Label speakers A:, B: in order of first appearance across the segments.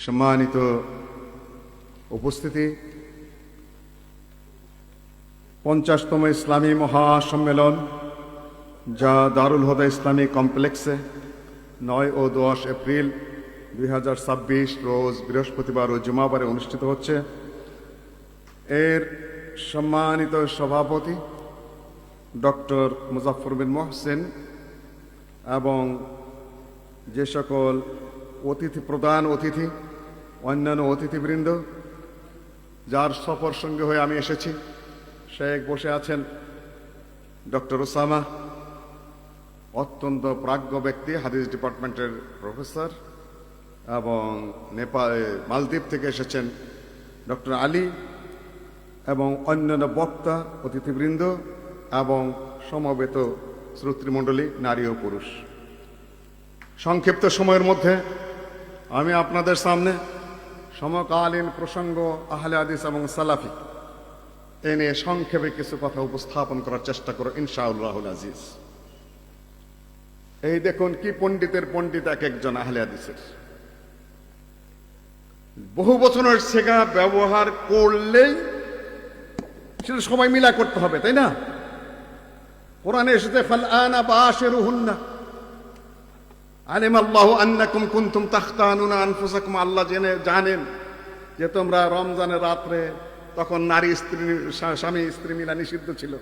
A: সম্মানিত উপস্থিতি, 50তম ইসলামী মহাসম্মেলন যা দারুল হুদা ইসলামী কমপ্লেক্সে 9 ও 10 এপ্রিল 2026 রোজ বৃহস্পতিবার ও জুমাবারে অনুষ্ঠিত হচ্ছে। এর সম্মানিত সভাপতি ডক্টর মুজাফফর বিন মোহসেন এবং যে সকল প্রধান অতিথি, অন্যান্য অতিথিবৃন্দ যার সফর সঙ্গে হয়ে আমি এসেছি, শেখ বসে আছেন ডক্টর ওসামা, অত্যন্ত প্রাজ্ঞ ব্যক্তি, হাদিস ডিপার্টমেন্টের প্রফেসর, এবং মালদ্বীপ থেকে এসেছেন ডক্টর আলী, এবং অন্যান্য বক্তা, অতিথিবৃন্দ এবং সমবেত শ্রোতৃমণ্ডলী, নারী ও পুরুষ। সংক্ষিপ্ত সময়ের মধ্যে আমি আপনাদের সামনে সমকালীন প্রসঙ্গ আহলে হাদিস এবং সালাফি এ নিয়ে সংক্ষেপে কিছু কথা উপস্থাপন করার চেষ্টা করব ইনশাআল্লাহুল আজিজ। এই দেখুন কি পণ্ডিতের পণ্ডিত এক একজন আহলে হাদিসের। বহু বচনের শেখা ব্যবহার করলেই সেটা সবাই মিলা করতে হবে, তাই না? কোরআনে এসেছে ফাল আনা বাশিরুহুন্না আলিমাল্লাহু আন্নাকুম কুনতুম তাখতানুনা আনফুসাকুম। আল্লাহ জানেন যে তোমরা রমজানের রাত্রে, তখন স্বামী স্ত্রী মিলা নিষিদ্ধ ছিল,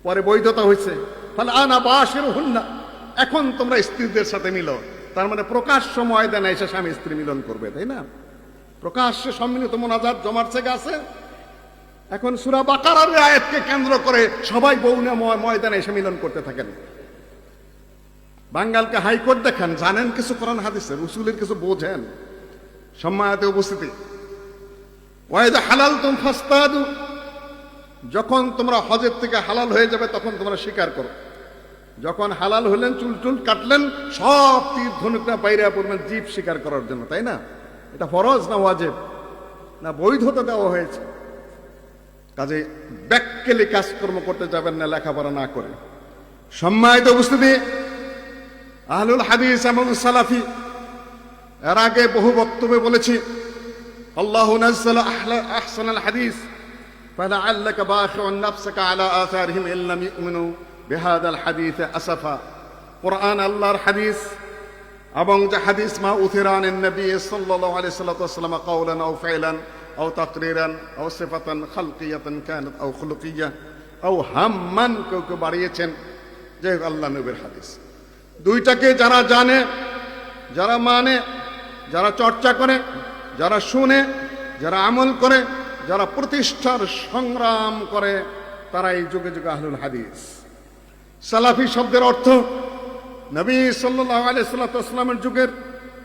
A: পরে বৈধতা হয়েছে, ফাল আনা বাশিরুহুন্না, এখন তোমরা স্ত্রীদের সাথে মিলো। তার মানে প্রকাশ্য ময়দানে এসে স্বামী স্ত্রী মিলন করবে, তাই না? প্রকাশ্যে সম্মিলিত মোনাজাত জমার থেকে আছে। এখন সূরা বাকারার আয়াতকে কেন্দ্র করে সবাই বউনে ময়দানে এসে মিলন করতে থাকেন। বাঙ্গালকে হাইকোর্ট দেখেন, জানেন কিছু কোরআন হাদিসের উসুলের কিছু বোঝেন। সম্মানিত উপস্থিতি, ওয়াইদা হালালতুম ফাসতাদু, যখন তোমরা হজের থেকে হালাল হয়ে যাবে তখন তোমরা স্বীকার করো। যখন হালাল হলেন, চুল টুল কাটলেন, সব তীর ধনুকটা বাইরে পড়বেন জীব স্বীকার করার জন্য, তাই না? এটা ফরজ না ওয়াজিব না বৈধতা দেওয়া হয়েছে? কাজে ব্যাককেলি কাজকর্ম করতে যাবেন না লেখাপড়া না করে। সম্মানিত উপস্থিতি, আহলুল হাদিস এবং সালাফি এর আগে বহু বক্তব্যে বলেছি, আল্লাহু নাযালা আহসানাল হাদিস ফালাআল্লাকা বাখিউন নাফসাকা আলা আথারিহিম ইল্লাম ইউমিনু বিহাদাল হাদিস আসাফা। কোরআন আল্লাহর হাদিস এবং যে হাদিস মা উথিরান নবী সাল্লাল্লাহু আলাইহি ওয়াসাল্লাম কাওলান আও ফাইলান আও তাকরিরান আও সিফাতান খালকিয়াতান কানাত আও খুলুকিয়া আও হাম্মান, কেউ বাড়িয়েছেন যে আল্লাহ নবীর হাদিস। দুইটাকে যারা জানে, যারা মানে, যারা চর্চা করে, যারা শুনে, যারা আমল করে, যারা প্রতিষ্ঠার সংগ্রাম করে, তারা এই যুগে যুগে আহলুল হাদিস। সালাফি শব্দের অর্থ নবী সাল্লাল্লাহু আলাইহি ওয়াসাল্লামের যুগের,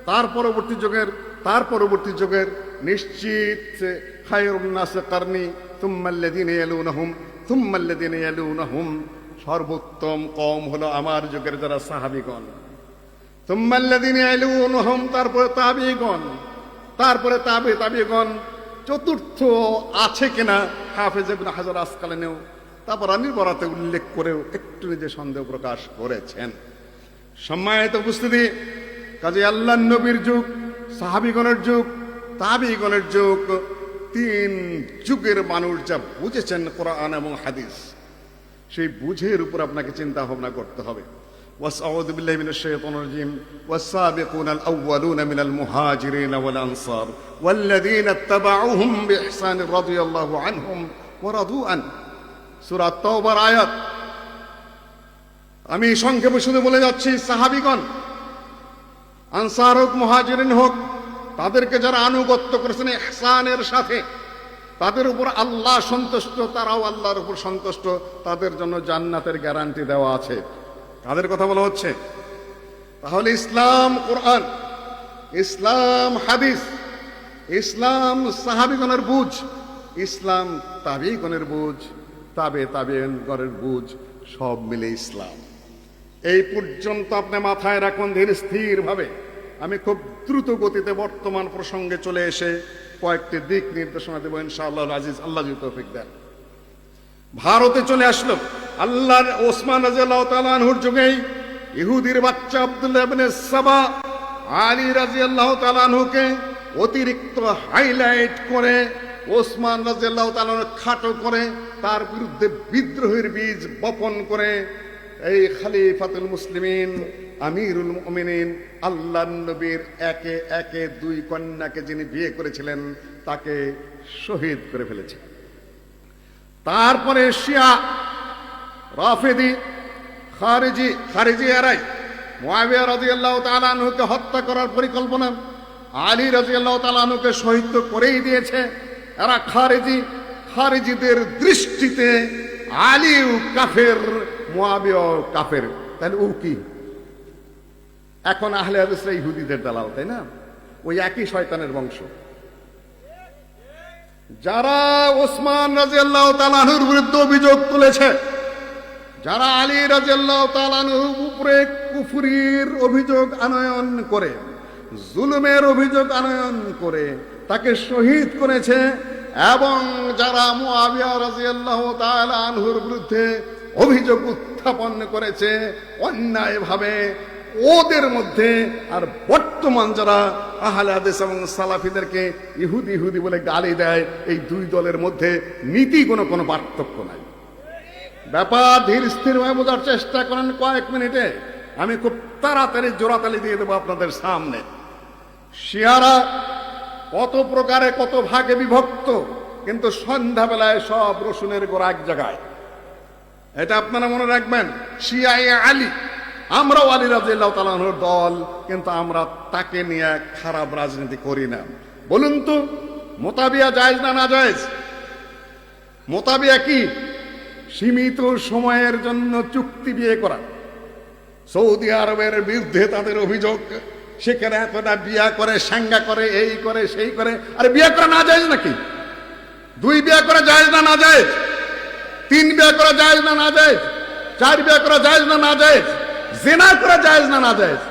A: তার পরবর্তী যুগের নিশ্চিত খায়রুন নাস কারনি সুম্মাল্লাযিনা ইয়ালুনহুম সুম্মাল্লাযিনা ইয়ালুনহুম, সর্বোত্তম কওম হলো আমার যুগের যারা সাহাবীগণ, সুম্মাল্লাযিনা ইয়ালুনহুম, তারপরে তাবিঈগণ, তারপরে তাবিঈগণ। চতুর্থ আছে কিনা হাফেজ ইবনে হাজার আসকালানিও তারপর নির্ভরাতে উল্লেখ করেও একটু নিজে সন্দেহ প্রকাশ করেছেন। সম্মানিত উপস্থিতি, কাজে আল্লাহর নবীর যুগ, সাহাবীগণের যুগ, তাবিঈগণের যুগ, তিন যুগের মানুষ যা বুঝেছেন কোরআন এবং হাদিস, সেই বুঝের উপর আপনাকে চিন্তা ভাবনা করতে হবে। ওয়াসআউযু বিল্লাহি মিনাশ শাইতানির রাজীম ওয়াস-সাবিকুনাল আউওয়ালুনা মিনাল মুহাজিরিন ওয়াল আনসার ওয়াল্লাযীনা ইত্তাবাউহুম বিইহসান রাদিয়াল্লাহু আনহুম ওয়া রাদু আন। সূরা তাওবার আয়াত। আমি সংক্ষেপে শুধু বলে যাচ্ছি, সাহাবীগণ, আনসার হোক মুহাজিরিন হোক, তাদেরকে যারা আনুগত্য করেছেন ইহসানের সাথে, তাদের উপর আল্লাহ সন্তুষ্ট, তারাও আল্লাহর উপর সন্তুষ্ট, তাদের জন্য জান্নাতের গ্যারান্টি দেওয়া আছে। তাদের কথা বলা হচ্ছে। তাহলে ইসলাম কোরআন, ইসলাম হাদিস, ইসলাম সাহাবীগণের বুঝ, ইসলাম তাবিঈগণের বুঝ, তাবিঈগণের বুঝ, সব মিলে ইসলাম। এই পর্যন্ত আপনি মাথায় রাখুন ধীর স্থির ভাবে। আমি খুব দ্রুত গতিতে বর্তমান প্রসঙ্গে চলে এসে কয়েকটি দিক নির্দেশনা দেব ইনশাআল্লাহুল আজিজ, আল্লাহ যদি তৌফিক দেন। ভারতে চলে আসলো আল্লাহর ওসমান রাদিয়াল্লাহু তাআলা আনহুর যুগেই ইহুদির বাচ্চা আব্দুল্লাহ ইবনে সাবা আলী রাদিয়াল্লাহু তাআলা আনহুকে অতিরিক্ত হাইলাইট করে ওসমান রাদিয়াল্লাহু তাআলা খাটো করে তার বিরুদ্ধে বিদ্রোহের বীজ বপন করে এই খলিফাতুল মুসলিমিন আমিরুল মুমিনিন আল্লাহর নবীর একে একে দুই কন্যাকে যিনি বিয়ে করেছিলেন তাকে শহীদ করে ফেলেছে। তারপরে শিয়া রাফিদি খারিজি এরাই মুআবিয়া রাদিয়াল্লাহু তাআলা আনহুকে হত্যা করার পরিকল্পনা, আলী রাদিয়াল্লাহু তাআলা আনহুকে শহীদ তো করেই দিয়েছে। এরা খারিজিদের দৃষ্টিতে আলীও কাফের, মুআবিয়াও কাফের। তাহলে ও কি? এখন আহলে হাদিসরা ইহুদিদের দালাল, তাই না? ওই একই শয়তানের বংশ। যারা ওসমান রাদিয়াল্লাহু তাআলা আনহুর বিরুদ্ধে অভিযোগ তুলেছে, যারা আলী রাদিয়াল্লাহু তাআলা আনহুর উপরে কুফরির অভিযোগ আনয়ন করে, জুলুমের অভিযোগ আনয়ন করে তাকে শহীদ করেছে, এবং যারা মুআবিয়া রাদিয়াল্লাহু তাআলা আনহুর বিরুদ্ধে অভিযোগ উত্থাপন করেছে অন্যায়ভাবে, ওদের মধ্যে আর বর্তমান যারা আহলে হাদিস এবং সালাফিদেরকে ইহুদি ইহুদি বলে গালি দেয়, এই দুই দলের মধ্যে নীতি কোনো পার্থক্য নাই। ব্যাপার ধীর স্থিরভাবে বোঝার চেষ্টা করেন কয়েক মিনিটে। আমি খুব তাড়াতাড়ি জোড়াতালি দিয়ে দেবো আপনাদের সামনে। শিয়ারা কত প্রকারে কত ভাগে বিভক্ত, কিন্তু সন্ধ্যাবেলায় সব রসুনের গোড়া এক জায়গায়। এটা আপনারা মনে রাখবেন। শিয়ায়ে আলী, আমরাও আলী রাদিয়াল্লাহু তাআলা আনহুর দল, কিন্তু আমরা তাকে নিয়ে খারাপ রাজনীতি করি না। বলুন তো, মোতাবিয়া জায়েজ না নাজায়েজ? মোতাবিয়া কি? সীমিত সময়ের জন্য চুক্তি বিয়ে করা। সৌদি আরবের বিরুদ্ধে তাদের অভিযোগ, সেখানে এতটা বিয়া করে, সাঙ্গা করে, এই করে সেই করে। আরে বিয়ে করা না জায়েজ নাকি? দুই বিয়ে করা জায়েজ না নাজায়েজ? তিন বিয়ে করা জায়েজ না নাজায়েজ? চার বিয়ে করা জায়েজ না নাজায়েজ? জিনা করা জায়েজ না নাজায়েজ?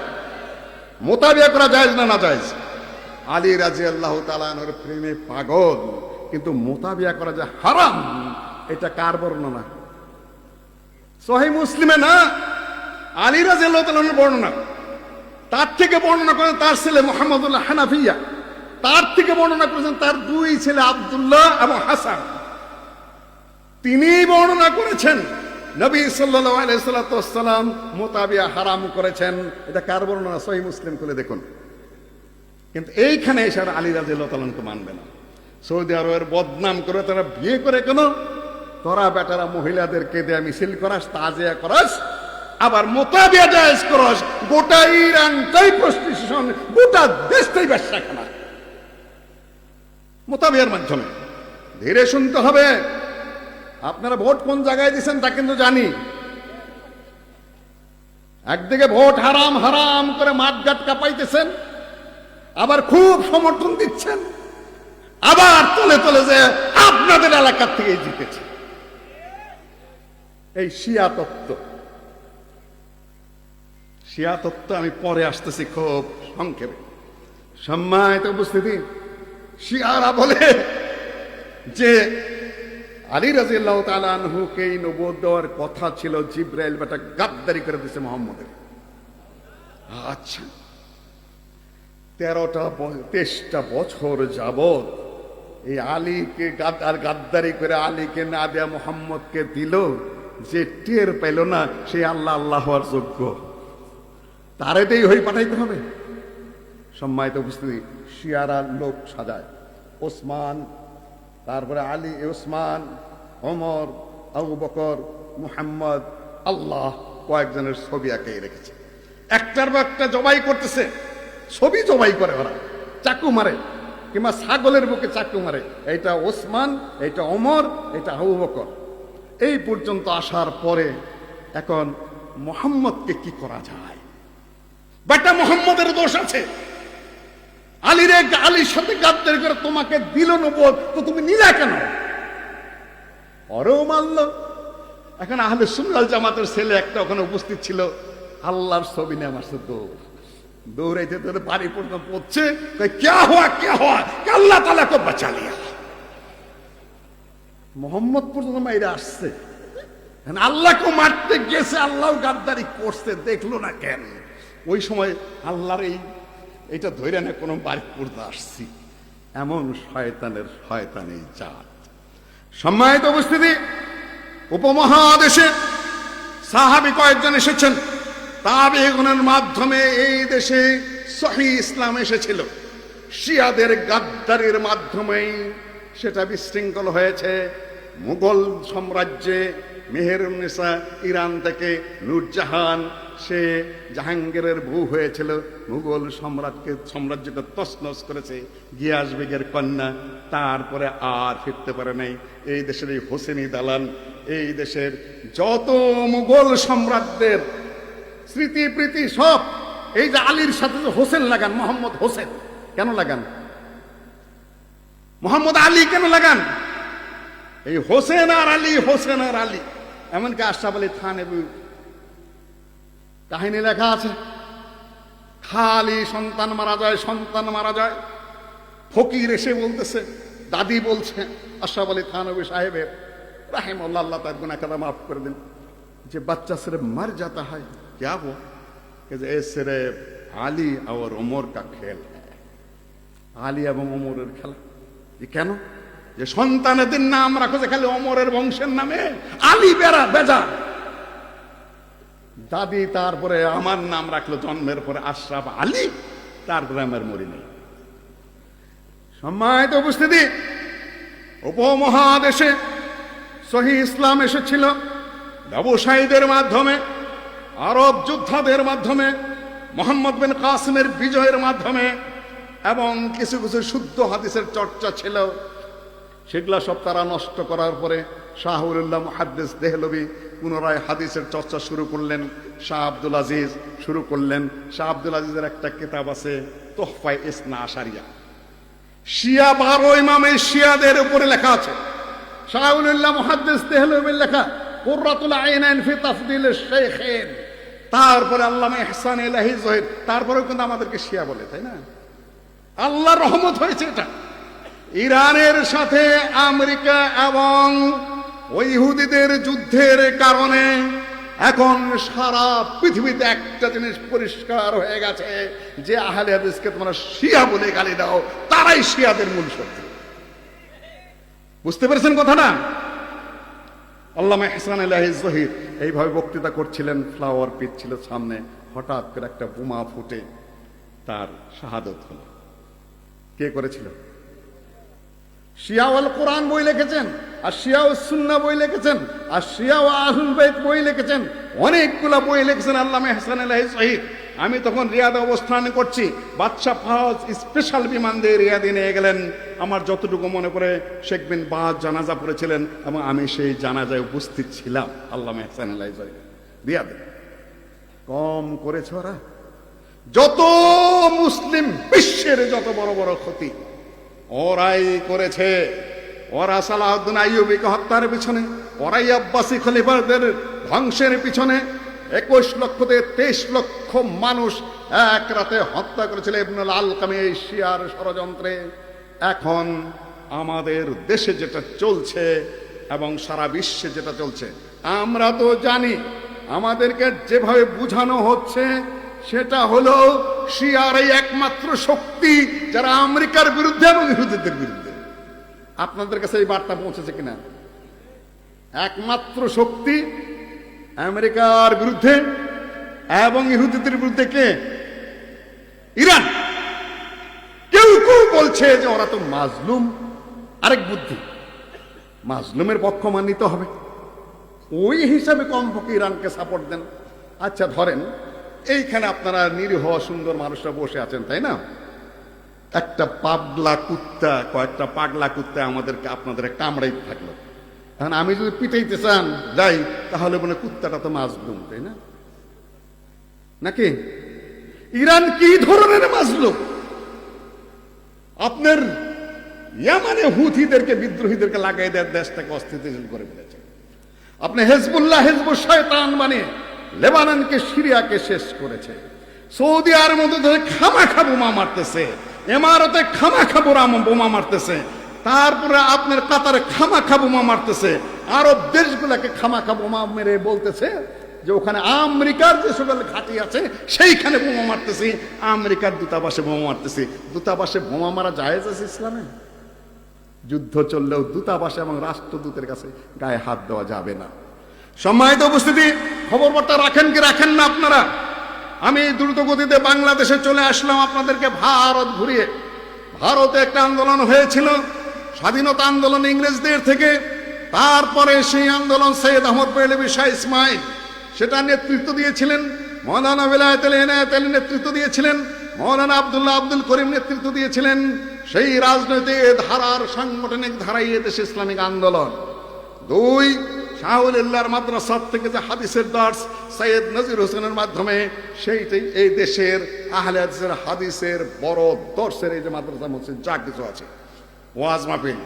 A: মোতাবিয়া করা জায়েজ না নাজায়েজ? আলী রাদিয়াল্লাহু তাআলা আনহুর প্রেমে পাগল, কিন্তু মোতাবিয়া করা যে হারাম, এটা কার বর্ণনা? সহিহ মুসলিমে না, আলী রাদিয়াল্লাহু তাআলা আনহুর বর্ণনা। তার থেকে বর্ণনা করেন তার ছেলে মুহাম্মদুল্লাহ হানাফিয়া, তার থেকে বর্ণনা করেছেন তার দুই ছেলে আব্দুল্লাহ এবং হাসান। তিনি বর্ণনা করেছেন নবী সাল্লাল্লাহু আলাইহি ওয়াসাল্লাম মোতাবিয়া হারাম করেছেন। এটা কার বর্ণনা? সহিহ মুসলিম খুলে দেখুন। কিন্তু এইখানে এসে আলী রাদিয়াল্লাহু তাআলা আনহুকে মানবে না। সৌদি আরবের বদনাম করে তারা বিয়ে করে কেন? তোরা বেটারা মহিলাদেরকে দেয়া মিছিল করাস, তাজিয়া করাস, আবার মোতাবিয়া জায়েজ করস, গোটা ইরানটাই প্রস্টিটিউশন, গোটা দেশটাই ব্যবসাখানা মোতাবিয়ার মাধ্যমে। ধীরে শুনতে হবে। আপনারা ভোট কোন জায়গায় দিচ্ছেন তা কিন্তু জানি। একদিকে ভোট হারাম হারাম করে মাঠঘাট কাঁপাইতেছেন, আবার খুব সমর্থন দিচ্ছেন, আবার তলে তলে যে আপনাদের এলাকার থেকে জিতেছে। এই শিয়া তত্ত্ব, শিয়া তত্ত্ব আমি পরে আসতেছি খুব সংক্ষেপে। সম্মানিত উপস্থিতি, শিয়ারা বলে যে আলী রাদিয়াল্লাহু তাআলা আনহুকে নবুয়ত দেওয়ার কথা ছিল, জিবরাইল বেটা গাদ্দারি করে দিয়েছে মুহাম্মদের। আচ্ছা, 13টা বছর যাবত এই আলীকে গাদ্দারি করে আলীকে না দেয়া মুহাম্মদকে দিল, যে টের পেল না সে আল্লাহ আল্লাহ হওয়ার যোগ্য, তারে দেই হই পাঠাইতে হবে। সম্মানিত উপস্থিতি, শিয়ারা লোক সাজায় ওসমান, তারপরে আলী, ওসমান, ওমর, আবু বকর, মুহাম্মদ, আল্লাহ, কয়েকজনের ছবি এঁকে রেখেছে। একটার বা একটা জবাই করতেছে, ছবি জবাই করে ওরা, চাকু মারে, কিংবা ছাগলের বুকে চাকু মারে। এইটা ওসমান, এইটা ওমর, এটা আবু বকর। এই পর্যন্ত আসার পরে এখন মুহাম্মদকে কি করা যায়? বেটা মুহাম্মদের দোষ আছে। আলীর সাথে গাদ্দারি করে তোমাকে দিল নবুয়ত, তো তুমি নিলা কেন? ওরেও মারল। এখন আহলে সুন্নাত জামাতের ছেলে একটা ওখানে উপস্থিত ছিল, আল্লাহর ছবি নিয়ে মারছে দৌড়াইতে তোদের বাড়ি পর্যন্ত পড়ছে, ক্যা হওয়া আল্লাহ তাআলা কো বাঁচা লিয়া। মোহাম্মদ পর্যন্ত মাইরা আসছে, আল্লাহকে মারতে গেছে, আল্লাহ গাদ্দারি করছে, দেখলো না কেন? ওই সময় আল্লাহর এই এটা ধরে না কোনো বাড়ি পড়তে আসছি, এমন শয়তানের শয়তানি জাত। সম্মানিত উপস্থিতি, উপমহাদেশে সাহাবী কয়েকজন এসেছেন, তাবেঈনের মাধ্যমে এই দেশে সহিহ ইসলাম এসেছিল। শিয়াদের গাদ্দারির মাধ্যমেই সেটা বিশৃঙ্খল হয়েছে। মুঘল সাম্রাজ্যে মেহেরুন্নেসা ইরান থেকে নূরজাহান, সে জাহাঙ্গীরের বউ হয়েছিল, মুঘল সাম্রাজ্যকে তছনছ করেছে। গিয়াস বেগের কন্যা, তারপরে আর ফিরতে পারে নাই। এই দেশের এই হোসেনি দালান, এই দেশের যত মুঘল সম্রাটদের স্মৃতি প্রীতি সব, এই যে আলীর সাথে যে হোসেন লাগান, মোহাম্মদ হোসেন কেন লাগান, মোহাম্মদ আলী কেন লাগান? এই হোসেন আর আলী, হোসেন আর আলী। এমনকি আশরাফ আলী থানভী কাহিনী লেখা আছে, খালি সন্তান মারা যায়, সন্তান মারা যায়। ফকির এসে বলতেছে, দাদি বলছে আশরাফ আলী থানভী সাহেবের রাহিমাহুল্লাহ, আল্লাহ তার গুনাহ খাতা মাফ করে দিন, যে বাচ্চা सिर्फ मर जाता है क्या वो कि सिर्फ আলী और उमर का खेल है। আলী এবং ওমরের খেলা। কেন? যে সন্তানের নাম রাখো যে খালি ওমরের বংশের নামে, আলী বেড়া বেজা। দাদি তারপরে আমার নাম রাখলো জন্মের পরে আশরাফ আলী, তারপরে আমার মরি নেই। সম্মানিত উপস্থিতি, উপমহাদেশে সহিহ ইসলাম এসেছিল ব্যবসায়ীদের মাধ্যমে, আরব যোদ্ধাদের মাধ্যমে, মোহাম্মদ বিন কাসিমের বিজয়ের মাধ্যমে, এবং কিছু কিছু শুদ্ধ হাদিসের চর্চা ছিল। সেগুলা সব তারা নষ্ট করার পরে শাহ ওলিউল্লাহ মুহাদ্দিস দেহলভী পুনরায় হাদিসের চর্চা শুরু করলেন। শাহ আব্দুল আজিজ শুরু করলেন। শাহ আব্দুল আজিজের একটা কিতাব আছে তোহফায়ে ইসনা আশারিয়া, শিয়া 12 ইমামের শিয়াদের উপরে লেখা আছে। শাহ ওলিউল্লাহ মুহাদ্দিস দেহলভীর লেখা কুররাতুল আইনাইন ফি তাফদিলিশ শাইখাইন, তারপরে আল্লামা ইহসান ইলাহি জহির, তারপরেও কিন্তু আমাদেরকে শিয়া বলে, তাই না? আল্লাহর রহমত হয়েছে এটা। ইরানের সাথে আমেরিকা এবং ওই ইহুদিদের যুদ্ধের কারণে এখন সারা পৃথিবীতে একটা জিনিস পরিষ্কার হয়ে গেছে, যে আহলে হাদিসকে তোমরা শিয়া বলে গালি দাও, তারাই শিয়াদের মূল শত্রু। বুঝতে পেরেছেন কথাটা? আল্লামা ইহসান ইলাহি জহির এইভাবে বক্তৃতা করছিলেন, ফ্লাওয়ার পিট ছিল সামনে, হঠাৎ করে একটা বোমা ফুটে তার শাহাদত হলো। কে করেছিল? শিয়াউল কোরআন বই লিখেছেন, আর শিয়াউ সুন্নাহ বই লিখেছেন, আর শিয়াউ আহলুল বাইত বই লিখেছেন, অনেকগুলা বই লিখেছেন আল্লামা ইহসান ইলাহি জহির। আমি তখন রিয়াদে অবস্থান করছি, বাদশাহ ফাহাদ স্পেশাল বিমান দিয়ে রিয়াদে নিয়ে গেলেন। আমার যতটুকু মনে পড়ে শেখ বিন বাজ জানাজা পড়েছিলেন এবং আমি সেই জানাজায় উপস্থিত ছিলাম। আল্লামা ইহসান ইলাহি জহির রিয়াদে। কম করেছে ওরা? যত মুসলিম বিশ্বের যত বড় বড় ক্ষতি ওরাই করেছে। ওরা সালাউদ্দিন আইয়ুবীকে হত্যার পিছনে, ওরাই আব্বাসী খলিফাদের ধ্বংসের পিছনে 21 লক্ষ থেকে 23 লক্ষ মানুষ এক রাতে হত্যা করেছিল ইবনুল আলকামী এই শিয়ার ষড়যন্ত্রে। এখন আমাদের দেশে যেটা চলছে এবং সারা বিশ্বে যেটা চলছে, আমরা তো জানি, আমাদেরকে যেভাবে বুঝানো হচ্ছে সেটা হলো শিয়ারাই একমাত্র শক্তি যারা আমেরিকার বিরুদ্ধে এবং ইহুদিদের বিরুদ্ধে। আপনাদের কাছে এই বার্তা পৌঁছেছে কিনা? একমাত্র শক্তি আমেরিকার বিরুদ্ধে এবং ইহুদিদের বিরুদ্ধে কে? ইরান। কেউ কেউ বলছে যে ওরা তো মাজলুম। আরেক বুদ্ধি, মাজলুমের পক্ষ মানিতে হবে, ওই হিসাবে কমপক্ষে ইরানকে সাপোর্ট দেন। আচ্ছা ধরেন এইখানে আপনারা নিরীহ সুন্দর মানুষরা বসে আছেন, তাই না? একটা পাগলা কুত্তা, কয়েকটা পাগলা কুত্তা আমাদেরকে আপনাদের কামড়াইতে থাকলো। এখন আমি যদি পিটাইতে চান যাই, তাহলে মনে কুত্তাটা তো মাজলুম, তাই না? নাকি? ইরান কি ধরনের মাজলুম? আপনার ইয়ামানে হুথিদেরকে, বিদ্রোহীদেরকে লাগাই দেওয়ার দেশটাকে অস্থিতিশীল করে ফেলেছে। আপনি হেজবুল্লাহ, হিজবুল শয়তান মানে লেবাননকে, সিরিয়াকে শেষ করেছে। সৌদি আরবের মধ্যে খামাখা বোমা মারতেছে, ইমারতে খামাখা বোমা মারতেছে, তারপরে আপনার কাতারে খামাখা বোমা মারতেছে, আরব দেশগুলোকে খামাখা বোমা মেরে বলতেছে যে ওখানে আমেরিকার যে সকল ঘাঁটি আছে সেইখানে বোমা মারতেছি, আমেরিকার দূতাবাসে বোমা মারতেছি। দূতাবাসে বোমা মারা জায়েজ আছে ইসলামে? যুদ্ধ চললেও দূতাবাসে এবং রাষ্ট্রদূতের কাছে গায়ে হাত দেওয়া যাবে না। সম্মানিত উপস্থিতি, খবর বার্তা রাখেন কি রাখেন না আপনারা? আমি দ্রুত গতিতে বাংলাদেশে চলে আসলাম আপনাদেরকে ভারত ঘুরিয়ে। ভারতে একটা আন্দোলন হয়েছিল, স্বাধীনতা আন্দোলন ইংরেজদের থেকে। তারপরে সেই আন্দোলন সৈয়দ আহমদ বেরলভী শাহ ইসমাইল সেটা নেতৃত্ব দিয়েছিলেন, মৌলানা বেলায়েতুল ইনায়েত আলী নেতৃত্ব দিয়েছিলেন, মৌলানা আব্দুল্লাহ আব্দুল করিম নেতৃত্ব দিয়েছিলেন। সেই রাজনৈতিক ধারার সাংগঠনিক ধারাই এদেশে ইসলামিক আন্দোলন। দুই, শাহুলিল্লাহর মাদ্রাসা থেকে যে হাদিসের দর্স সৈয়দ নজির হোসেনের মাধ্যমে, সেইটাই এই দেশের আহলে হাদিসের হাদিসের বড় দর্শের এই যে মাদ্রাসা মসজিদ যা কিছু আছে, ওয়াজ মাহফিল,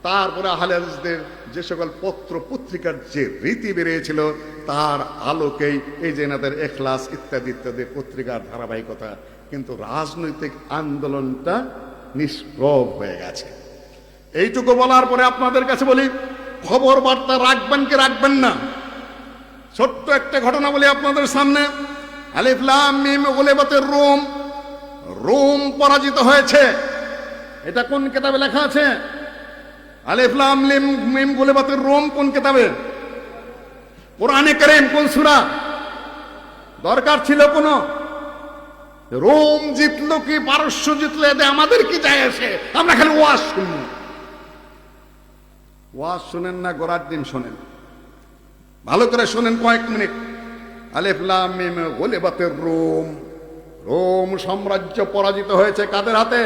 A: তারপরে আহলে হাদিসদের যে সকল পত্র পত্রিকার যে রীতি বেরিয়েছিল তার আলোকেই এই যে এনাদের এখলাস ইত্যাদি ইত্যাদি পত্রিকার ধারাবাহিকতা। কিন্তু রাজনৈতিক আন্দোলনটা নিষ্প্রভ হয়ে গেছে। এইটুকু বলার পরে আপনাদের কাছে বলি, খবর বার্তা রাখবেন কি রাখবেন না? ছোট্ট একটা ঘটনা বলি আপনাদের সামনে। আলিফ লাম মিম গুলিবাতির রুম, রোম পরাজিত হয়েছে। এটা কোন কিতাবে লেখা আছে? আলিফ লাম মিম গুলিবাতির রোম কোন কিতাবে? কোরআনে কারীম কোন সূরা? দরকার ছিল কোন? রোম জিতলো কি পারস্য জিতলো এতে আমাদের কি যায় আসে? আমরা খালি ওয়াজ শুনি। ওয়াজ শুনেন না গোড়ার দিন শোনেন, ভালো করে শোনেন কয়েক মিনিট। আলিফ লাম মিম গুলিবাতির রোম, রোম সাম্রাজ্য পরাজিত হয়েছে কাদের হাতে?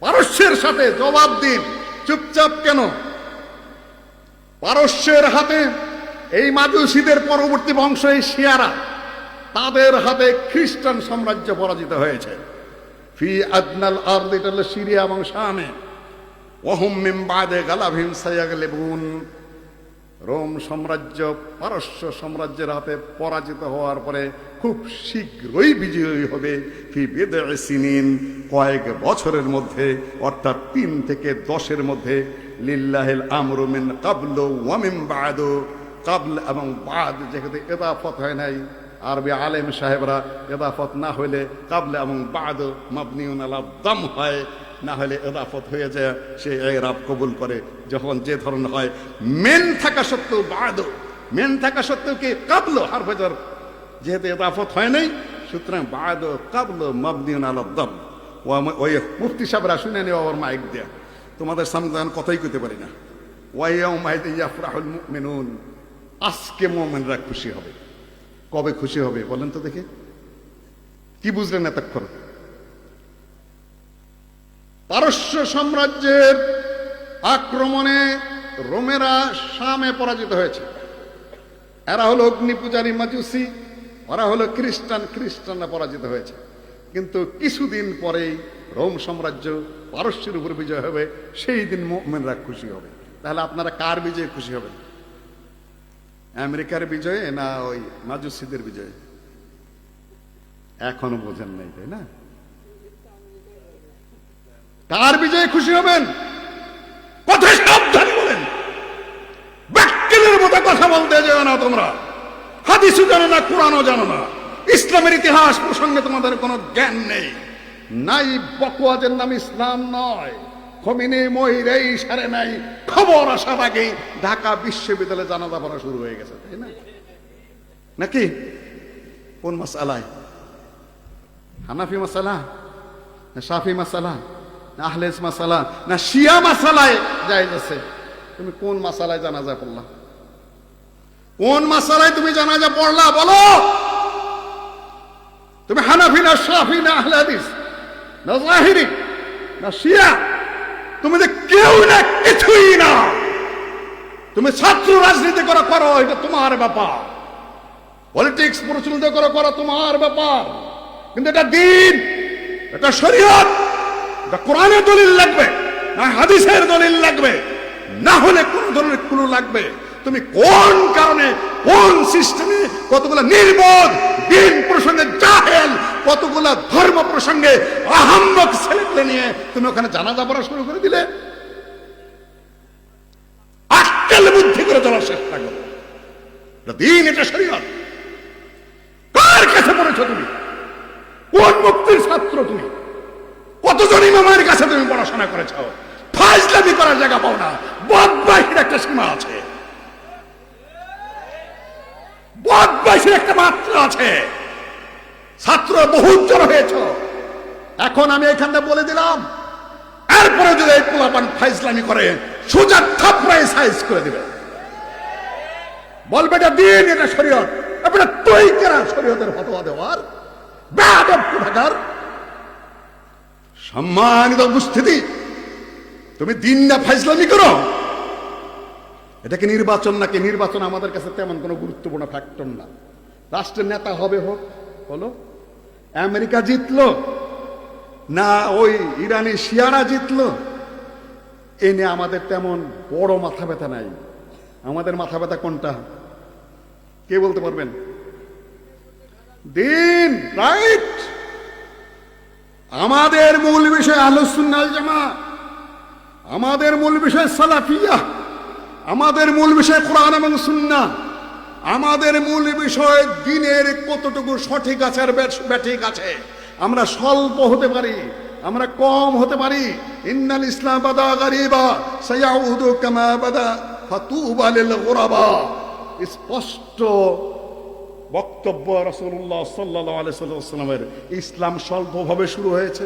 A: পারস্যের সাথে। জবাব দিন, চুপচাপ কেন? পারস্যের হাতে। এই মাজুসীদের পরবর্তী বংশ এই শিয়ারা, তাদের হাতে খ্রিস্টান সাম্রাজ্য পরাজিত হয়েছে। ফি আদনাল আরদ, এটা হলো সিরিয়া এবং শামে। ওহুম মিন বাদে গালাবহিম সায়াগলিবুন, রোম সাম্রাজ্য পারস্য সাম্রাজ্যের হাতে পরাজিত হওয়ার পরে খুব শীঘ্রই বিজয়ী হবে। ফি বিদ'i সিনিন, কয়েক বছরের মধ্যে, অর্থাৎ 3 থেকে 10-এর মধ্যে। লিল্লাহিল আমরু মিন ক্বাবলু ওয়া মিন বাদু, ক্বাবল এবং বাদ যেখানে ইদাফত হয় নাই, আরবি আলেম সাহেবরা ইদাফত না হইলে ক্বাবল এবং বাদ মাবনিউন আলা দাম হয়, না হলে ইদাফত হয়ে যায় সে ইরাব কবুল করে। যখন যে ধরনের হয়, মেন থাকা সত্ত্বেও বাদ, মেন থাকা সত্ত্বেও কি ক্বাবল হারফে জার, যেহেতু ইদাফত হয় নাই সুতরাং বাদ ক্বাবল মাবনিউন আলা দাম। ওই মুফতি সাহেবরা শুনে নেওয়া ওর মাইক দেয়া, তোমাদের সামনে আমি কথাই কইতে পারি না। ওয়াইয়াউমাইযি ইয়াফরাহুল মুমিনুন, আজকে মুমিনরা খুশি হবে। কবে খুশি হবে বলেন তো দেখি? কি বুঝলেন এতক্ষণ? পারস্য সাম্রাজ্যের আক্রমণে রোমেরা শামে পরাজিত হয়েছে। এরা হলো অগ্নি পূজারী মাজুসি, ওরা হলো খ্রিস্টান, খ্রিস্টানরা পরাজিত হয়েছে। কিন্তু কিছুদিন পরেই রোম সাম্রাজ্য পারস্যের উপর বিজয় হবে, সেই দিন মুমিনরা খুশি হবে। তাহলে আপনারা কার বিজয়ে খুশি হবেন? আমেরিকার বিজয়ে না ওই মাজুসিদের বিজয়ে? এখনো বোঝেন নাই, তাই না? কার বিজয়ে খুশি হবেন? কথায় সাবধানে বলেন, ব্যাককেলের মতো কথা বলতে যেও না তোমরা। হাদিসও জানো না, কোরআনও জানো না, ইসলামের ইতিহাস প্রসঙ্গে তোমাদের কোনো জ্ঞান নেই। নাই বকওয়াজের নাম ইসলাম নয়। খমিনি মহিরেই সারে নাই, খবর আসার আগেই ঢাকা বিশ্ববিদ্যালয়ে জানাজা পড়া শুরু হয়ে গেছে, তাই না? নাকি? কোন মাসআলায়? হানাফি মাসালা না শাফি মাসালা না আহলেস মাসালা না শিয়া মাসালায় জায়েজ আছে? তুমি কোন মাসালায় জানাজা পড়লা? কোন মাসালায় তুমি জানাজা পড়লা বলো? তুমি হানাফি না শাফি না আহলে হাদিস না যাহিরি না শিয়া? তুমি যে কেউ না কিছুই না। তুমি ছাত্র রাজনীতি করো, এটা তোমার ব্যাপার। পলিটিক্স প্রচলিত করো, তোমার ব্যাপার। কিন্তু এটা দিন, এটা শরীয়ত, এটা কোরআনের দলিল লাগবে, না হাদিসের দলিল লাগবে, না হলে কোন ধরনের ক্লু লাগবে। তুমি কোন কারণে, কোন সিস্টেমে, কতগুলো নির্বোধ দিন প্রসঙ্গে জাহেল, কতগুলো ধর্ম প্রসঙ্গে আহাম্মক ছেলেপেলে নিয়ে তুমি ওখানে জানাজা পড়া শুরু করে দিলে? আক্কেল বুদ্ধি করে চলার চেষ্টা করো। এটা দিন, এটা শরীয়ত। কার কাছে পড়েছো তুমি? কোন মুক্তির ছাত্র তুমি? কতজন ইমামের কাছে তুমি পড়াশোনা করেছো? ফাজলামি করার জায়গা পাও না। বদমাইশির একটা সীমা আছে, বদমাইশির একটা মাত্রা আছে। ছাত্র বহুত জন হয়েছ, এখন আমি এখানে বলে দিলাম, এরপরে যদি এই পোলাপান ফাজলামি করে সোজা থাপড়ায় সাইজ করে দিবে, বলবে এটা দিন, এটা শরীয়ত। আপনার তুই কেনা শরীয়তের ফতোয়া দেওয়ার বেয়াদব কোথাকার। সম্মানিত উপস্থিতি, তুমি দিন না ফাজলামি করো। এটাকে নির্বাচন নাকি? নির্বাচন আমাদের কাছে তেমন কোনো গুরুত্বপূর্ণ ফ্যাক্টর না। রাষ্ট্রের নেতা হবে হোক, হলো আমেরিকা জিতলো না ওই ইরানি শিয়ারা জিতলো, এ নিয়ে আমাদের তেমন বড় মাথা ব্যথা নাই। আমাদের মাথা ব্যথা কোনটা কে বলতে পারবেন? দিন, রাইট। আমাদের মূল বিষয় আহলুস সুন্নাহ ওয়াল জামাত, আমাদের মূল বিষয় সালাফিয়া, আমাদের মূল বিষয় কোরআন এবং সুন্নাহ, আমাদের মূল বিষয় দিনের কতটুকু সঠিক আছে আর ব্যাঠিক আছে। আমরা স্বল্প হতে পারি, আমরা কম হতে পারি। ইন্নাল ইসলাম বাদা গারিবা সায়াউদু কামা বাদা ফাতুবা লিল গুরাবা। স্পষ্ট বক্তব্য রাসূলুল্লাহ সাল্লাল্লাহু আলাইহি ওয়াসাল্লামের। ইসলাম স্বল্পভাবে শুরু হয়েছে,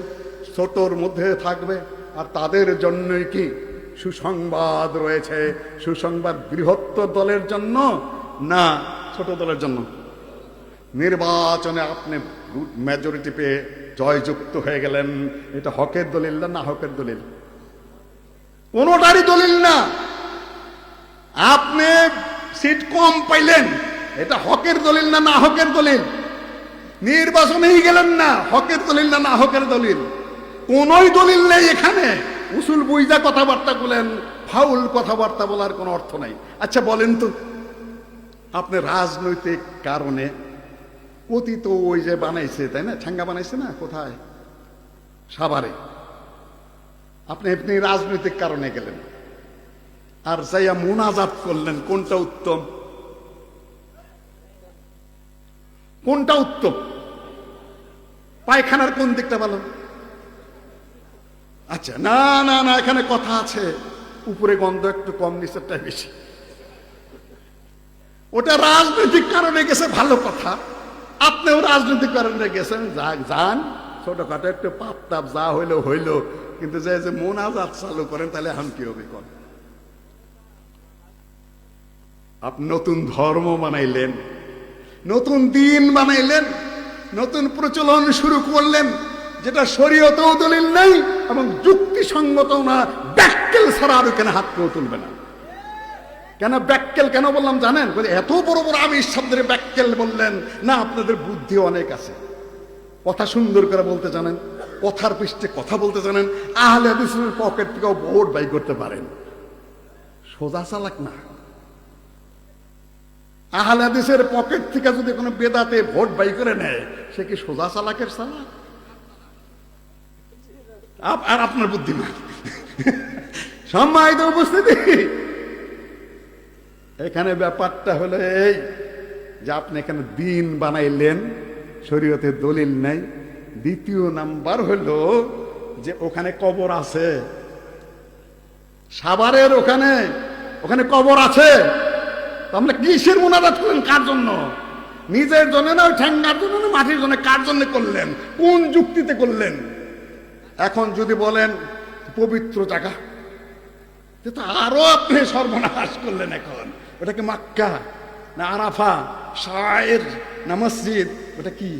A: ছোটর মধ্যে থাকবে, আর তাদের জন্যই কি সুসংবাদ রয়েছে। সুসংবাদ বৃহত্তর দলের জন্য না ছোট দলের জন্য? নির্বাচনে আপনি মেজরিটি পেয়ে জয়যুক্ত হয়ে গেলেন, এটা হকের দলিল না? না হকের দলিল? কোনটারই দলিল না। আপনি সিট কম পাইলেন, এটা হকের দলিল না? না হকের দলিল? নির্বাচনেই গেলেন না, হকের দলিল না? না হকের দলিল? কোনই দলিল নেই এখানে। উসুল বুঝা কথাবার্তা বলেন, ফাউল কথাবার্তা বলার কোনো অর্থ নাই। আচ্ছা বলেন তো, আপনি রাজনৈতিক কারণে অতীত ওই যে বানাইছে, তাই না, ঠাঙ্গা বানাইছে না, কোথায়, সাভারে, আপনি আপনি রাজনৈতিক কারণে গেলেন আর যাইয়া মুনাজাত করলেন, কোনটা উত্তম? কোনটা উত্তম? পায়খানার কোন দিকটা ভালো? আচ্ছা, না না না, এখানে কথা আছে, উপরে গন্ধ একটু কম, নিচেরটা বেশি। ওটা রাজনৈতিক কারণে গেছে, ভালো কথা। আপনিও রাজনৈতিক কারণে গেছেন, যান, ছোটখাটো একটু পাপ তাপ যা হইলো হইলো, কিন্তু যে মোনাজাত চালু করেন, তাহলে এখন কি হবে? কোন আপনি নতুন ধর্ম বানাইলেন, নতুন দিন বানাইলেন, নতুন প্রচলন শুরু করলেন, যেটা শরীয়তেও দলিল নেই এবং যুক্তিসঙ্গত না। ব্যাক্কেল ছাড়া আর কেন হাত কেউ তুলবে না। কেন ব্যাক্কেল কেন বললাম জানেন? এত বড় বড় আমিষ শব্দের ব্যাক্কেল বললেন না, আপনাদের বুদ্ধি অনেক আছে, কথা সুন্দর করে বলতে জানেন, কথার পৃষ্ঠে কথা বলতে জানেন, আহলে হাদিসের পকেট থেকেও ভোট বাই করতে পারেন। সোজা চালাক না। আহলে হাদিসের পকেট থেকে যদি কোনো বেদাতে ভোট বাই করে নেয়, সে কি সোজা চালাকের চালাক? আর আপনার বুদ্ধিমান। সম্মানিত উপস্থিতি, এখানে ব্যাপারটা হলো এই যে আপনি এখানে দিন বানাইলেন, শরীয়তে দলিল নাই। দ্বিতীয় নাম্বার হলো যে ওখানে কবর আছে, সাভারের ওখানে ওখানে কবর আছে। আমরা কিসের মুনাজাত করলেন? কার জন্য? নিজের জন্য না, ওই ঠ্যাঙ্গার জন্য না, মাটির জন্য? কার জন্য করলেন? কোন যুক্তিতে করলেন? এখন যদি বলেন পবিত্র জায়গা, তো আরো আপনি সর্বনাশ করলেন। এখন ওটা কি মক্কা না আরাফা, শায়ের না মসজিদ? ওটা কি?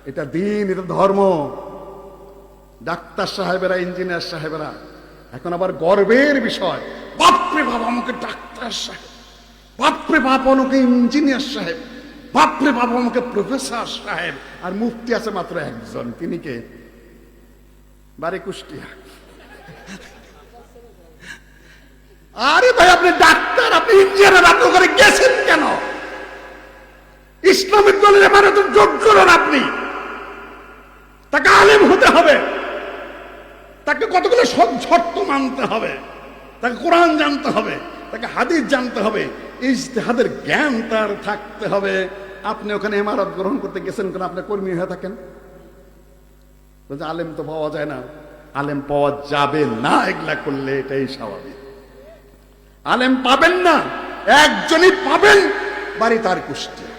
A: এটা দিন, এটা ধর্ম। ডাক্তার সাহেবেরা, ইঞ্জিনিয়ার সাহেবেরা এখন আবার গর্বের বিষয়, বাপরে বাপ আমাকে ডাক্তার সাহেব, বাপরে বাপ আমাকে ইঞ্জিনিয়ার সাহেব, বাপরে বাপ আমাকে প্রফেসর সাহেব। আর মুফতি আছে মাত্র একজন, তিনি কে? বাড়ি কুষ্টিয়া। আরে ভাই, আপনি ডাক্তার, আপনি ইঞ্জিনিয়ার, আপনি ওখানে গেছেন কেন? ইসলামিক দলের মানে তো যোগ্য নন আপনি। তাকে আলেম হতে হবে, তাকে কতগুলো শর্ত মানতে হবে, তাকে কোরআন জানতে হবে, তাকে হাদিস জানতে হবে, ইজতিহাদের জ্ঞান তার থাকতে হবে। আপনি ওখানে ইমারত গ্রহণ করতে গেছেন কেন? আপনি কর্মী হয়ে থাকেন। বলছে আলেম তো পাওয়া যায় না। আলেম পাওয়া যাবে না, এগুলা করলে এটাই স্বাভাবিক। আলেম পাবেন না, একজনই পাবেন, বাড়ি তার কুষ্টিয়া।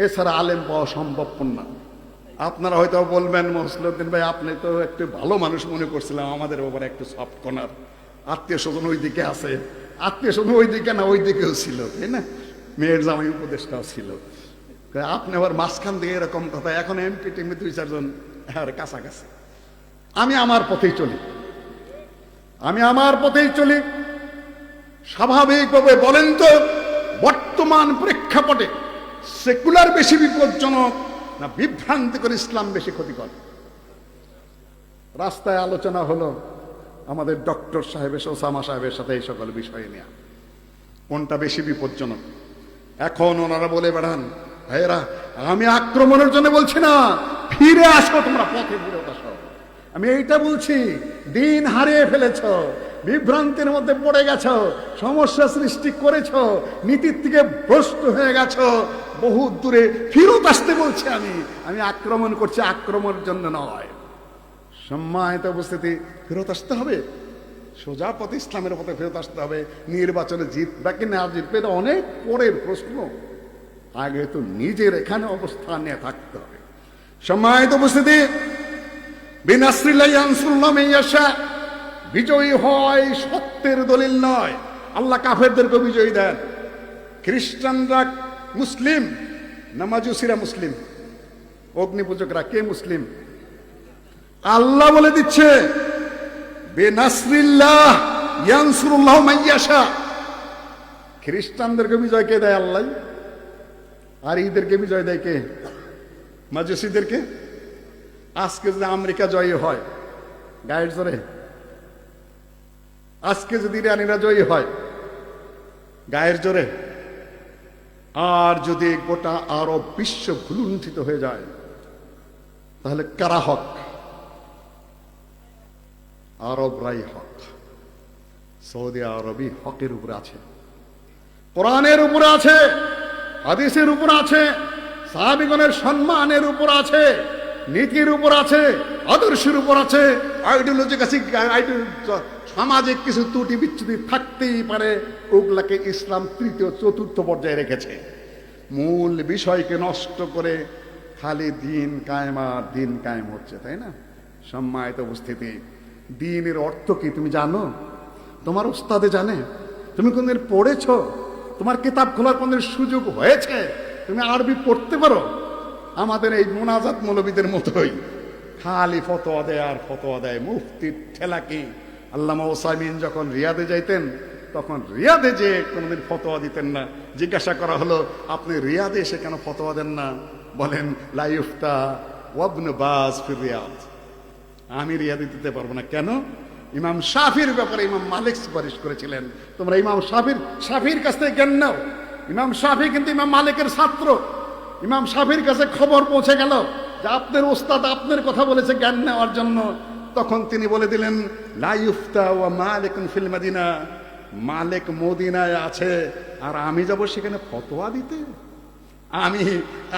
A: এছাড়া আলেম পাওয়া সম্ভব না। আপনারা হয়তো বলবেন মহসিনুদ্দিন ভাই আপনি তো একটু ভালো মানুষ মনে করছিলাম, আমাদের ব্যাপারে একটু সফট কর্নার, আত্মীয় স্বজন ওই দিকে আছে। আত্মীয় স্বজন ওই দিকে না, ওই দিকেও ছিল, তাই না? মেয়ের জামাই উপদেষ্টাও ছিল। আপনি আবার মাঝখান দিয়ে এরকম কথা। এখন এমপি টিমে 2-4 জন আর কাছাকাছি। আমি আমার পথেই চলি, আমি আমার পথেই চলি। স্বাভাবিকভাবে বলেন তো, বর্তমান প্রেক্ষাপটে সেকুলার বেশি বিপজ্জনক না বিভ্রান্তিকর ইসলাম বেশি ক্ষতিকর? রাস্তায় আলোচনা হলো আমাদের ডক্টর সাহেবের, ওসামা সাহেবের সাথে এই সকল বিষয় নিয়ে, কোনটা বেশি বিপজ্জনক। এখন ওনারা বলে বেড়ান, ভাইয়েরা আমি আক্রমণের জন্য বলছি না, ফিরে আসো, তোমরা পথে ফিরে আসো। আমি এইটা বলছি, দিন হারিয়ে ফেলেছ, বিভ্রান্তির মধ্যে পড়ে গেছ, সমস্যা সৃষ্টি করেছ, নীতির থেকে ভ্রষ্ট হয়ে গেছ, বহু দূরে ফিরত আসতে বলছি। আমি আক্রমণ করছি, আক্রমণের জন্য নয়। সম্মানিত উপস্থিতি, ফেরত আসতে হবে, সোজা পথে ইসলামের পথে ফেরত আসতে হবে। নির্বাচনে জিতবে কি না জিতবে এটা অনেক পরের প্রশ্ন, আগে তো নিজের এখানে অবস্থান নিয়ে থাকতে হবে। সম্মানিত উপস্থিতি, বিনাসরিল্লাহি ইয়ানসুরুল্লাহ মান ইয়াশা, বিজয়ী হয় সত্যের দলিল নয়। আল্লাহ কাফেরদেরকে বিজয়ী দেন। খ্রিস্টানরা মুসলিম না মাজুসিরা মুসলিম? অগ্নিপূজকরা কে মুসলিম? আল্লাহ বলে দিচ্ছে বিনাসরিল্লাহ ইয়ানসুরুল্লাহ মান ইয়াশা। খ্রিস্টানদেরকে বিজয় কে দেয়? আল্লাহ। আর এদেরকে বিজয় দেয় কে? মাজুসিদেরকে। আজকে যদি আমেরিকা জয়ী হয় গায়ের জোরে, আজকে যদি ইরানিরা জয়ী হয় গায়ের জোরে, আর যদি গোটা আরব বিশ্ব ভুলুণ্ঠিত হয়ে যায়, তাহলে কারা হক? আরবরাই হক। সৌদি আরবই হকের উপরে আছে, কোরআনের উপরে আছে, হাদিসের উপর আছে, সাহাবীগণের সম্মানের উপর আছে, নীতির উপর আছে, আদর্শের উপর আছে। সামাজিক কিছু ত্রুটি বিচ্যুতি থাকতেই পারে, ওগুলাকে ইসলাম তৃতীয় চতুর্থ পর্যায়ে রেখেছে। মূল বিষয়কে নষ্ট করে খালি দিন কায়েম হচ্ছে, তাই না? সম্মানিত উপস্থিতি, দিনের অর্থ কি তুমি জানো? তোমার ওস্তাদে জানে? তুমি কোনদিন পড়েছ? তোমার কিতাব খোলার কোনদিন সুযোগ হয়েছে? তুমি আরবি পড়তে পারো? আমাদের এই মোনাজাত মৌলবীদের মতোই খালি ফতোয়া দেয় আর ফতোয়া দেয়, মুফতির ঠেলা কি। আল্লামা ওসাইমিন যখন রিয়াদে যাইতেন, তখন রিয়াদে যে কোনোদিন ফতোয়া দিতেন না। জিজ্ঞাসা করা হলো, আপনি রিয়াদে এসে কেন ফতোয়া দেন না? বলেন, লা ইফতা ওয়াবনু বাজ ফির রিয়াদ। আমি রিয়াদে দিতে পারবো না। কেন? ইমাম শাফির ব্যাপারে ইমাম মালিক সুপারিশ করেছিলেন, তোমরা ইমাম শাফির কাছ থেকে জ্ঞান নাও। ইমাম শাফি কিন্তু ইমাম মালিকের ছাত্র। ইমাম শাফির কাছে খবর পৌঁছে গেল যে আপনার ওস্তাদ আপনার কথা বলেছে জ্ঞান নেওয়ার জন্য। তখন তিনি বলে দিলেন, লা ইফতা ওয়া মালিকুন ফিল মাদিনা, মালিক মদিনায় আছে, আর আমি যাব সেখানে ফতোয়া দিতে?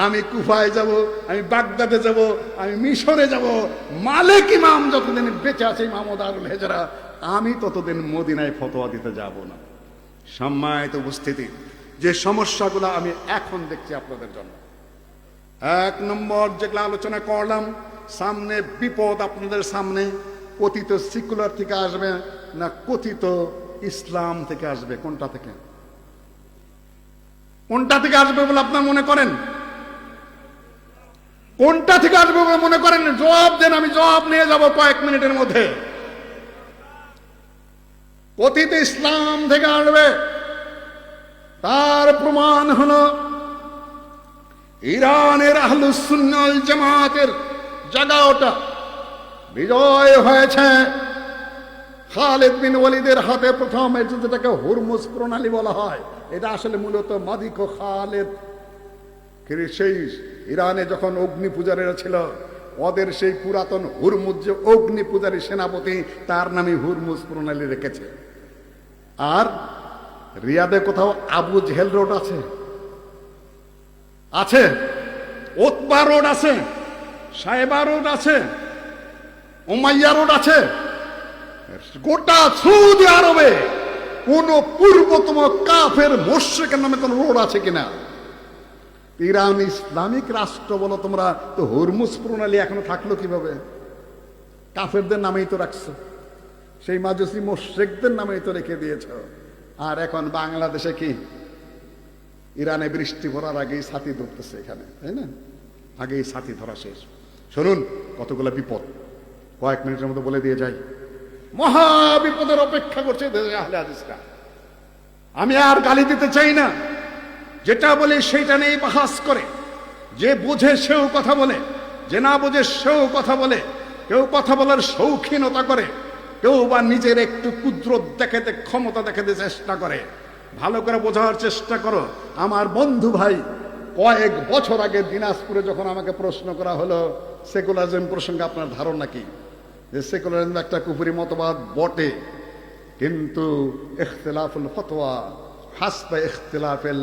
A: আমি কুফায় যাব, আমি বাগদাদে যাব, আমি মিশরে যাব। মালিক ইমাম যতদিন বেঁচে আছে, ইমাম দারুল হিজরা, আমি ততদিন মদিনায় ফতোয়া দিতে যাব না। সম্মানিত উপস্থিতি, যে সমস্যাগুলো আমি এখন দেখছি আপনাদের জন্য, 1 নম্বর যেগুলো আলোচনা করলাম, সামনে বিপদ আপনাদের সামনে কথিত সেকুলার থেকে আসবে না কথিত ইসলাম থেকে আসবে? কোনটা থেকে আসবে বলে আপনার মনে করেন? কোনটা থেকে আসবে বলে মনে করেন? জবাব দেন, আমি জবাব নিয়ে যাব কয়েক মিনিটের মধ্যে। কথিত ইসলাম থেকে আসবে। তার প্রমাণ হলো ইরানের আহলুস সুন্নাহ ওয়াল জামাতের জায়গাটা বিজয় হয়েছে খালিদ বিন ওয়ালিদের হাতে। প্রথম যেটাকে হুরমুজ প্রণালী বলা হয়, এটা আসলে মূলত মাদিক ও খালেদ, সেই ইরানে যখন অগ্নি পূজারীরা ছিল, ওদের সেই পুরাতন হুরমুজ যে অগ্নি পূজারী সেনাপতি, তার নামে হুরমুজ প্রণালী রেখেছে। আর রিয়াদে কোথাও আবু জেহেল রোড আছে? আছে? ওতবা রোড আছে, সাহেবা রোড আছে, উমাইয়া রোড আছে? গোটা সৌদি আরবে কোন পূর্বতম কাফের মুশরিকের নামে কোন রোড আছে কিনা? ইরান ইসলামিক রাষ্ট্র বলো তোমরা, তো হরমুজ প্রণালী এখনো থাকলো কিভাবে? কাফেরদের নামেই তো রাখছো, সেই মাজুসি মুশরিকদের নামেই তো রেখে দিয়েছ। আর এখন বাংলাদেশে কি? ইরানে বৃষ্টি ভরার আগেই ছাতি ধরতেছে এখানে, তাই না? আগেই ছাতি ধরা শেষ। শুনুন কতগুলো বিপদ, কয়েক মিনিটের মধ্যে বলে দিয়ে যাই। মহা বিপদের অপেক্ষা করছে আহলে হাদিসরা। আমি আর গালি দিতে চাই না, যেটা বলে সেইটা নেই বাহাস করে। যে বোঝে সেও কথা বলে, যে না বোঝে সেও কথা বলে। কেউ কথা বলার শৌখিনতা করে, কেউ বা নিজের একটু কুদরত দেখাতে, ক্ষমতা দেখাতে চেষ্টা করে। ভালো করে বোঝার চেষ্টা করো। আমার বন্ধু ভাই, কয়েক বছর আগে দিনাজপুরে যখন আমাকে প্রশ্ন করা হলো সেকুলারিজম প্রসঙ্গে আপনার ধারণা কি, যে সেকুলারিজম একটা কুফরি মতবাদ বটে, কিন্তু ইখতিলাফুল ফতোয়া হাসবে ইখতিলাফিল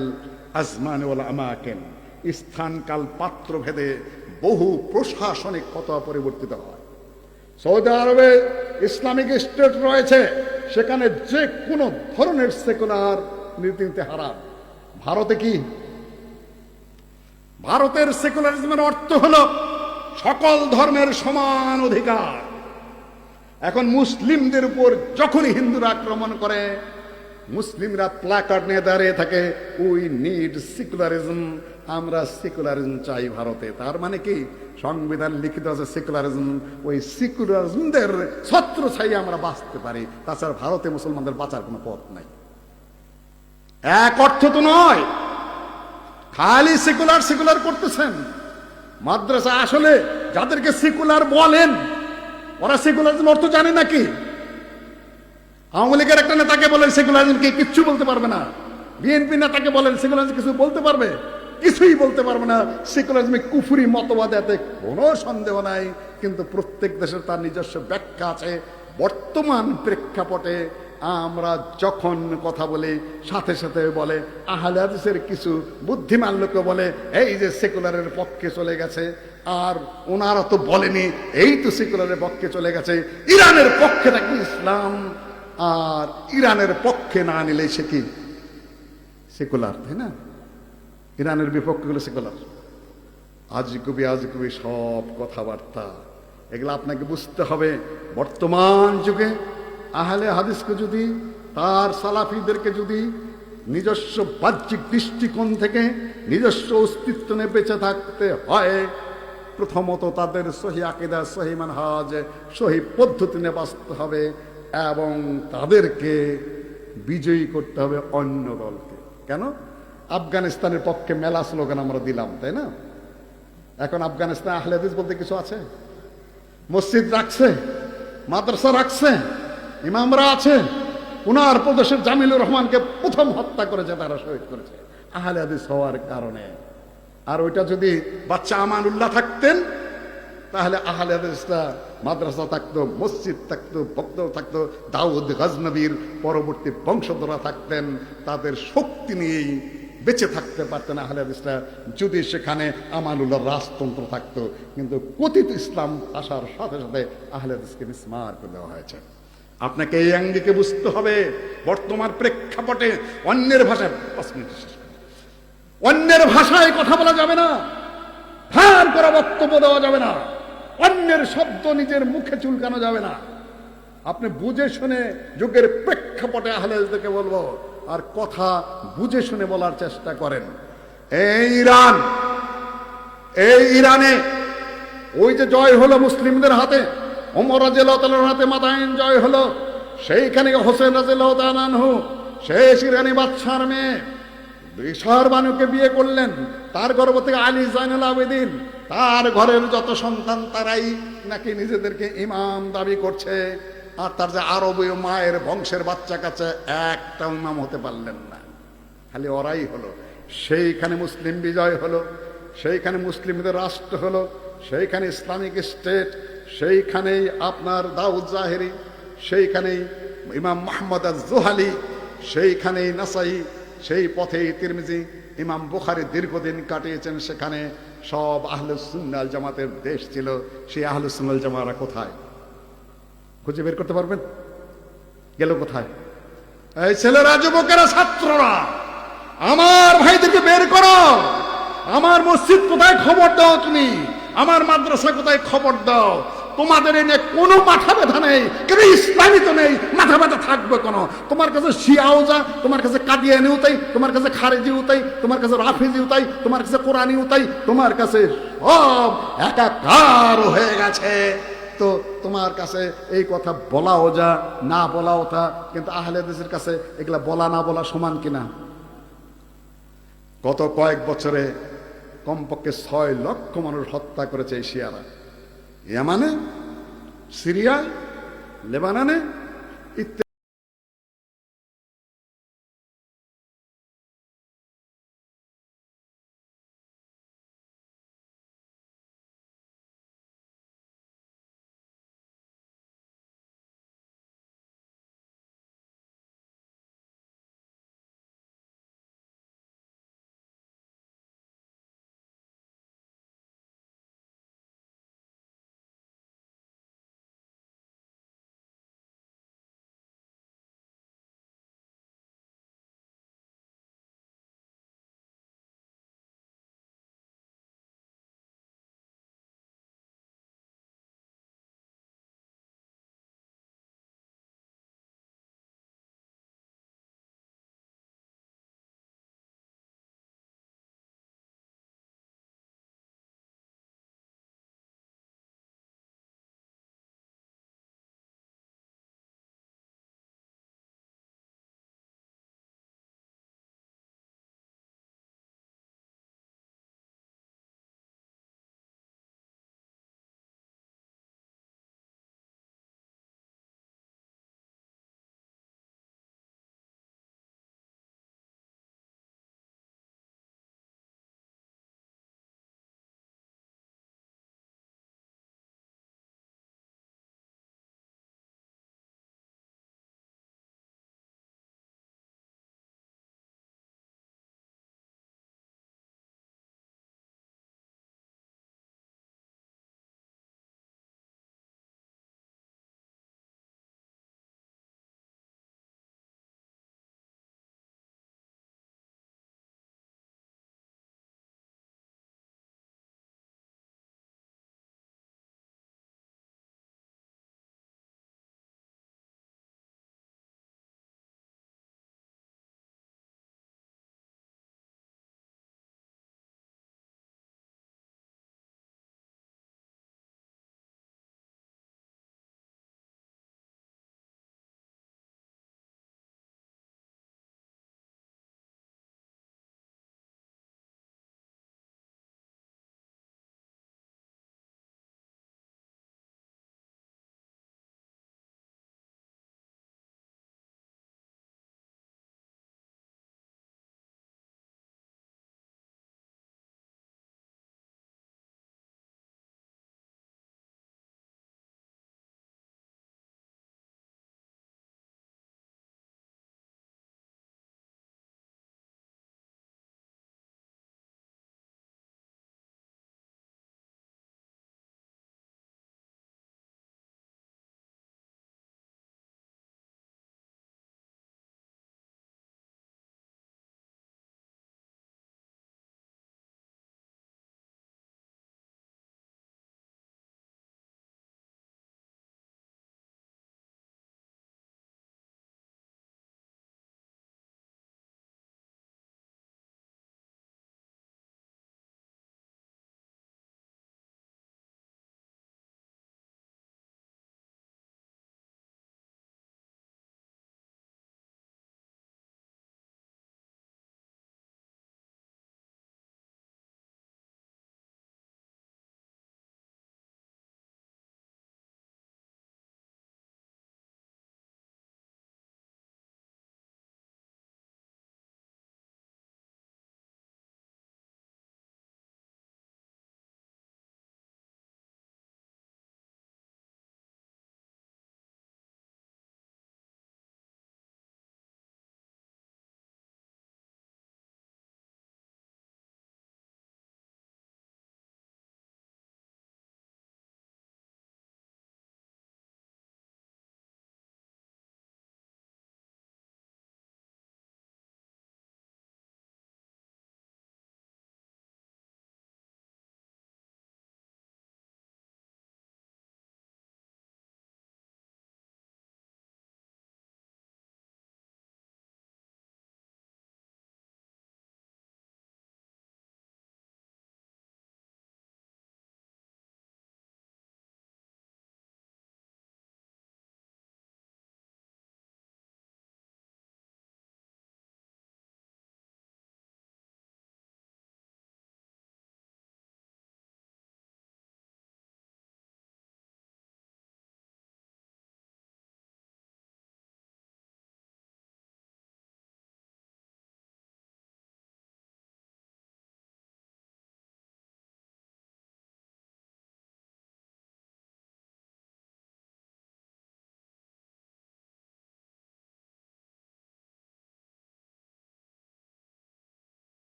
A: আজমান ওয়াল আমাকিন, স্থান কাল পাত্র ভেদে বহু প্রশাসনিক ফতোয়া পরিবর্তিত হয়। সৌদি আরবে ইসলামিক স্টেট রয়েছে, সেখানে যে কোনো ধরনের সেকুলার নীতিতে হারাম। ভারতে কি? ভারতের সেকুলারিজমের অর্থ হলো সকল ধর্মের সমান অধিকার। এখন মুসলিমদের উপর যখনই হিন্দুরা আক্রমণ করে, মুসলিমরা প্ল্যাকার্ড নিয়ে দাঁড়িয়ে থাকে, উই নিড সেকুলারিজম, আমরা সেকুলারিজম চাই ভারতে। তার মানে কি? সংবিধান লিখিত আছে সেকুলারিজম, ওই সেকুলারিজমদের ছত্র ছাই আমরা বাঁচতে পারি, তাছাড়া ভারতে মুসলমানদের বাঁচার কোনো পথ নাই। এক অর্থ তো নয়, খালি সেকুলার সেকুলার করতেছেন। মাদ্রাসা আসলে যাদেরকে সেকুলার বলেন, ওরা সেকুলারিজম অর্থ জানে নাকি? আওয়ামী লীগের একটা নেতাকে বলেন সেকুলারিজম কি, কিচ্ছু বলতে পারবে না। বিএনপি নেতাকে বলেন সেকুলারিজম কিছু বলতে পারবে? কিছুই বলতে পারবে না। সেকুলারিজমে কুফরি মতবাদ, এতে কোনো সন্দেহ নাই, কিন্তু প্রত্যেক দেশের তার নিজস্ব ব্যাখ্যা আছে। বর্তমান প্রেক্ষাপটে আমরা যখন কথা বলি, সাথে সাথে বলে আহলে হাদিসের কিছু বুদ্ধিমান লোক বলে এই যে সেকুলারের পক্ষে চলে গেছে, আর ওনারা তো বলেনি এই তো সেকুলারের পক্ষে চলে গেছে। ইরানের পক্ষে নাকি ইসলাম, আর ইরানের পক্ষে না নিলে সে কি সেকুলার, তাই না? ইরানের বিপক্ষে গুলো সেকুলার। আজগুবি আজগুবি সব কথাবার্তা, এগুলো আপনাকে বুঝতে হবে। বর্তমান যুগে আহলে হাদিসকে যদি, তার সালাফিদেরকে যদি নিজস্ব বাহ্যিক দৃষ্টিকোণ থেকে নিজস্ব অস্তিত্ব নিয়ে বেঁচে থাকতে হয়, প্রথমত তাদের সহি আকীদা, সহি মানহাজ, সহি পদ্ধতি নিয়ে বাঁচতে হবে, এবং তাদেরকে বিজয়ী করতে হবে অন্য দলকে। কেন? আফগানিস্তানের পক্ষে মেলা স্লোগান আমরা দিলাম, তাই না? এখন আফগানিস্তান আহলে হাদিস বলতে কিছু আছে? মসজিদ রাখছে, মাদ্রাসা রাখছে, ইমামরা আছে। উনার প্রদেশের জামিলুর রহমানকে প্রথম হত্যা করেছে, তারা শহীদ করেছে আহলে হাদিস হওয়ার কারণে। আর ওইটা যদি বাচ্চা আমানুল্লাহ থাকতেন, তাহলে আহলে হাদিসরা মাদ্রাসা থাকতো, মসজিদ থাকতো, ভক্ত থাকতো, দাউদ গজনবীর পরবর্তী বংশধরা থাকতেন, তাদের শক্তি নিয়েই বেঁচে থাকতে পারতেন আহলে হাদিসরা, যদি সেখানে আমানুল্লাহর রাজতন্ত্র থাকতো। কিন্তু কথিত ইসলাম আসার সাথে সাথে আহলে হাদিসকে মিসমার করে দেওয়া হয়েছে। আপনাকে এই আঙ্গিকে বুঝতে হবে। বর্তমান প্রেক্ষাপটে অন্যের ভাষায়, অন্যের ভাষায় কথা বলা যাবে না, ভার করা বক্তব্য দেওয়া যাবে না, অন্যের শব্দ নিজের মুখে চুলকানো যাবে না। আপনি বুঝে শুনে যুগের প্রেক্ষাপটে আহলে হাদিসদেরকে বলবো, আর কথা বুঝে শুনে বলার চেষ্টা করেন। এই ইরানে ওই যে জয় হলো মুসলিমদের হাতে, ওমর রাদিয়াল্লাহু তাআলার হাতে মাদাইন জয় হলো, সেইখানে হোসেন রাদিয়াল্লাহু তাআলা আনহু শেষ ইরানি বাদশার মেয়ে বিশার বানুকে বিয়ে করলেন। তার গর্ভ থেকে আলী জাইনুল আবেদিন, তার ঘরের যত সন্তান তারাই নাকি নিজেদেরকে ইমাম দাবি করছে। আর তার যে আরবীয় মায়ের বংশের বাচ্চা কাছে একটা ইমাম হতে পারলেন না, খালি ওরাই হলো। সেইখানে মুসলিম বিজয় হলো, সেইখানে মুসলিমদের রাষ্ট্র হলো, সেইখানে ইসলামিক স্টেট, সেইখানেই আপনার দাউদ জাহেরি, সেইখানেই ইমাম মুহাম্মদ আজ-জুহালি, সেইখানেই নাসাই, সেই পথেই তিরমিজি, ইমাম বুখারী দীর্ঘদিন কাটিয়েছেন সেখানে। সব আহলুস সুন্নাহ ওয়াল জামাতের দেশ ছিল। সেই আহলুস সুন্নাহ ওয়াল জামারা কোথায় খুঁজে বের করতে পারবেন? গেল কোথায়? এই ছেলেরা, যুবকেরা, ছাত্ররা, আমার ভাইদেরকে বের করো। আমার মসজিদ কোথায় খবর দাও, তুমি আমার মাদ্রাসা কোথায় খবর দাও। তোমাদের এনে কোনো মাথা ব্যথা নেই, কেন ইসলামী তো নেই, মাথা ব্যথা থাকবে কেন? তোমার কাছে শিয়াও যা, তোমার কাছে কাদিয়ানিও তাই, তোমার কাছে খারেজিও তাই, তোমার কাছে রাফিজিও তাই, তোমার কাছে কোরআনিও তাই, তোমার কাছে সব একাকার হয়ে গেছে। তো তোমার কাছে এই কথা বলাও যা, না বলাও তা, কিন্তু আহলে হাদিসের কাছে এগুলা বলা না বলা সমান কিনা? গত কয়েক বছরে কমপক্ষে 6 লক্ষ মানুষ হত্যা করেছে এই শিয়ারা। ইয়ামানে, সিরিয়ায়, লেবাননে, ইত্যাদি।